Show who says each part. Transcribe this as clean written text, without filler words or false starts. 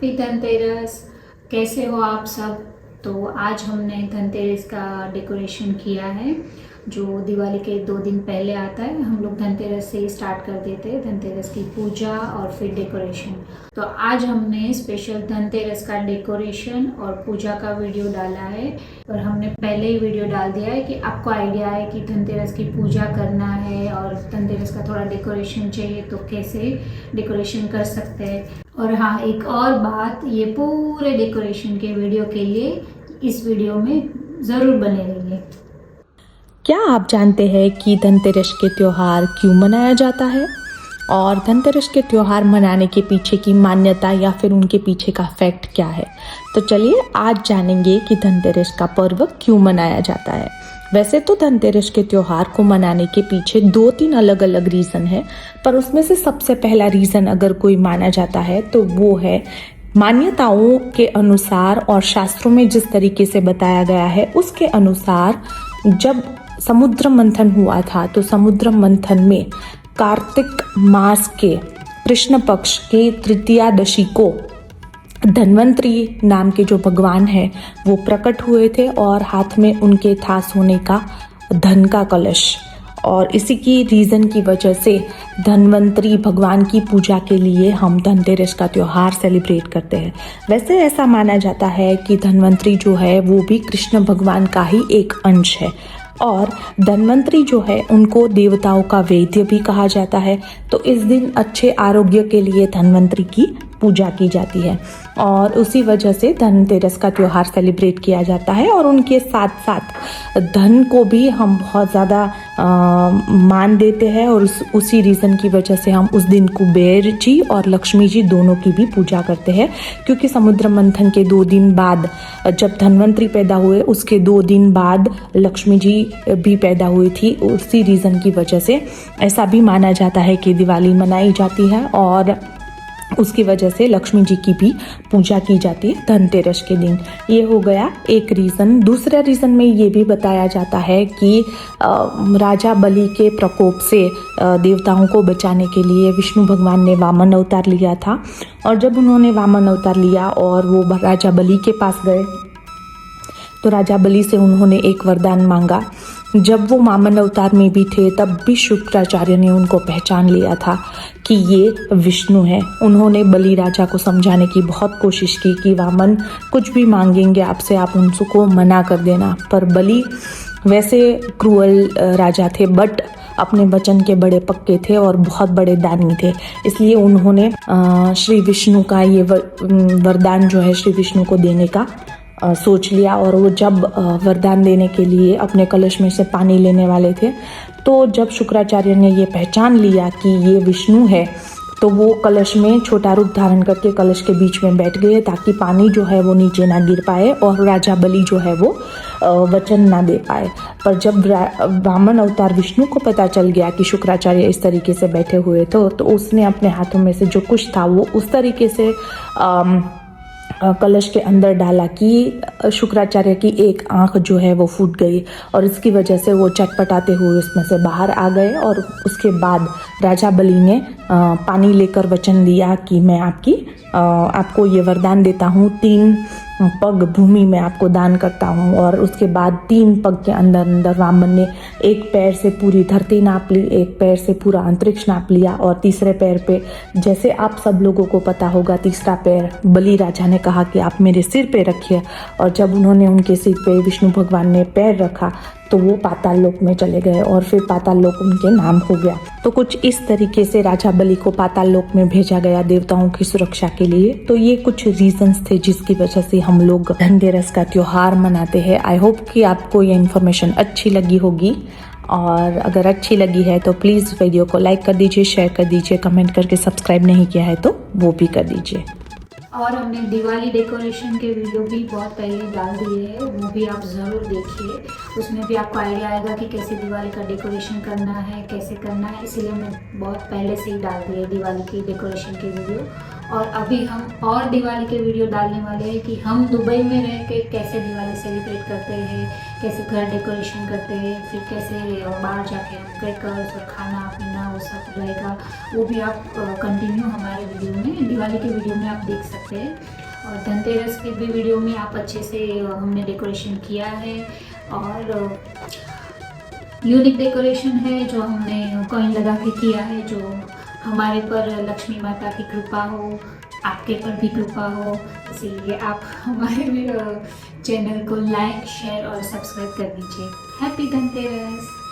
Speaker 1: Happy Dhanteras. कैसे हो आप सब। तो आज हमने धनतेरस का डेकोरेशन किया है, जो दिवाली के 2 दिन पहले आता है। हम लोग धनतेरस से ही स्टार्ट कर देते हैं, धनतेरस की पूजा और फिर डेकोरेशन। तो आज हमने स्पेशल धनतेरस का डेकोरेशन और पूजा का वीडियो डाला है। और हमने पहले ही वीडियो डाल दिया है कि आपको आइडिया है कि धनतेरस की पूजा करना है और धनतेरस का थोड़ा डेकोरेशन चाहिए तो कैसे डेकोरेशन कर सकते हैं। और हाँ, एक और बात, ये पूरे डेकोरेशन के वीडियो के लिए इस वीडियो में ज़रूर बने रहिए।
Speaker 2: क्या आप जानते हैं कि धनतेरस के त्यौहार क्यों मनाया जाता है और धनतेरस के त्यौहार मनाने के पीछे की मान्यता या फिर उनके पीछे का फैक्ट क्या है। तो चलिए आज जानेंगे कि धनतेरस का पर्व क्यों मनाया जाता है। वैसे तो धनतेरस के त्यौहार को मनाने के पीछे 2-3 अलग अलग रीज़न है, पर उसमें से सबसे पहला रीज़न अगर कोई माना जाता है तो वो है मान्यताओं के अनुसार और शास्त्रों में जिस तरीके से बताया गया है उसके अनुसार जब समुद्र मंथन हुआ था तो समुद्र मंथन में कार्तिक मास के कृष्ण पक्ष के तृतीयादशी को धन्वंतरी नाम के जो भगवान हैं वो प्रकट हुए थे और हाथ में उनके था सोने का धन का कलश। और इसी की रीज़न की वजह से धन्वंतरी भगवान की पूजा के लिए हम धनतेरस का त्यौहार सेलिब्रेट करते हैं। वैसे ऐसा माना जाता है कि धन्वंतरी जो है वो भी कृष्ण भगवान का ही एक अंश है और धन्वंतरी जो है उनको देवताओं का वैद्य भी कहा जाता है। तो इस दिन अच्छे आरोग्य के लिए धन्वंतरी की पूजा की जाती है और उसी वजह से धनतेरस का त्यौहार सेलिब्रेट किया जाता है। और उनके साथ साथ धन को भी हम बहुत ज़्यादा मान देते हैं और उसी रीज़न की वजह से हम उस दिन कुबेर जी और लक्ष्मी जी दोनों की भी पूजा करते हैं, क्योंकि समुद्र मंथन के 2 दिन बाद जब धन्वंतरी पैदा हुए उसके 2 दिन बाद लक्ष्मी जी भी पैदा हुई थी। उसी रीज़न की वजह से ऐसा भी माना जाता है कि दिवाली मनाई जाती है और उसकी वजह से लक्ष्मी जी की भी पूजा की जाती है धनतेरस के दिन। ये हो गया एक रीज़न। दूसरा रीज़न में ये भी बताया जाता है कि राजा बलि के प्रकोप से देवताओं को बचाने के लिए विष्णु भगवान ने वामन अवतार लिया था। और जब उन्होंने वामन अवतार लिया और वो राजा बलि के पास गए तो राजा बलि से उन्होंने एक वरदान मांगा। जब वो वामन अवतार में भी थे तब भी शुक्राचार्य ने उनको पहचान लिया था कि ये विष्णु है। उन्होंने बलि राजा को समझाने की बहुत कोशिश की कि वामन कुछ भी मांगेंगे आपसे, आप उनको मना कर देना। पर बलि वैसे क्रूअल राजा थे बट अपने वचन के बड़े पक्के थे और बहुत बड़े दानी थे, इसलिए उन्होंने श्री विष्णु का ये वरदान जो है श्री विष्णु को देने का सोच लिया। और वो जब वरदान देने के लिए अपने कलश में से पानी लेने वाले थे तो जब शुक्राचार्य ने ये पहचान लिया कि ये विष्णु है तो वो कलश में छोटा रूप धारण करके कलश के बीच में बैठ गए ताकि पानी जो है वो नीचे ना गिर पाए और राजा बलि जो है वो वचन ना दे पाए। पर जब वामन अवतार विष्णु को पता चल गया कि शुक्राचार्य इस तरीके से बैठे हुए थे तो उसने अपने हाथों में से जो कुछ था वो उस तरीके से कलश के अंदर डाला कि शुक्राचार्य की एक आंख जो है वो फूट गई और इसकी वजह से वो चटपटाते हुए उसमें से बाहर आ गए। और उसके बाद राजा बलि ने पानी लेकर वचन दिया कि मैं आपको ये वरदान देता हूँ, 3 पग भूमि में आपको दान करता हूँ। और उसके बाद 3 पग के अंदर वामन ने एक पैर से पूरी धरती नाप ली, एक पैर से पूरा अंतरिक्ष नाप लिया और तीसरे पैर पे, जैसे आप सब लोगों को पता होगा, तीसरा पैर बलि राजा ने कहा कि आप मेरे सिर पे रखिए। और जब उन्होंने उनके सिर पे विष्णु भगवान ने पैर रखा तो वो पाताल लोक में चले गए और फिर पाताल लोक उनके नाम हो गया। तो कुछ इस तरीके से राजा बलि को पाताल लोक में भेजा गया देवताओं की सुरक्षा के लिए। तो ये कुछ रीजंस थे जिसकी वजह से हम लोग धनतेरस का त्योहार मनाते हैं। आई होप कि आपको ये इन्फॉर्मेशन अच्छी लगी होगी और अगर अच्छी लगी है तो प्लीज़ वीडियो को लाइक कर दीजिए, शेयर कर दीजिए, कमेंट करके सब्सक्राइब नहीं किया है तो वो भी कर दीजिए।
Speaker 1: और हमने दिवाली डेकोरेशन के वीडियो भी बहुत पहले डाल दिए हैं, वो भी आप ज़रूर देखिए। उसमें भी आपको आइडिया आएगा कि कैसे दिवाली का डेकोरेशन करना है, कैसे करना है। इसीलिए मैं बहुत पहले से ही डाल दिए दिवाली की डेकोरेशन के वीडियो। और अभी हम और दिवाली के वीडियो डालने वाले हैं कि हम दुबई में रह के कैसे दिवाली सेलिब्रेट करते हैं, कैसे घर डेकोरेशन करते हैं, फिर कैसे बाहर जाके हम क्रैकर्स और खाना पीना वो सब रहेगा। वो भी आप कंटिन्यू हमारे वीडियो में, दिवाली के वीडियो में आप देख सकते हैं। और धनतेरस के भी वीडियो में आप अच्छे से हमने डेकोरेशन किया है और यूनिक डेकोरेशन है जो हमने कॉइन लगा के किया है, जो हमारे पर लक्ष्मी माता की कृपा हो, आपके पर भी कृपा हो। इसीलिए आप हमारे चैनल को लाइक, शेयर और सब्सक्राइब कर दीजिए। हैप्पी धनतेरस।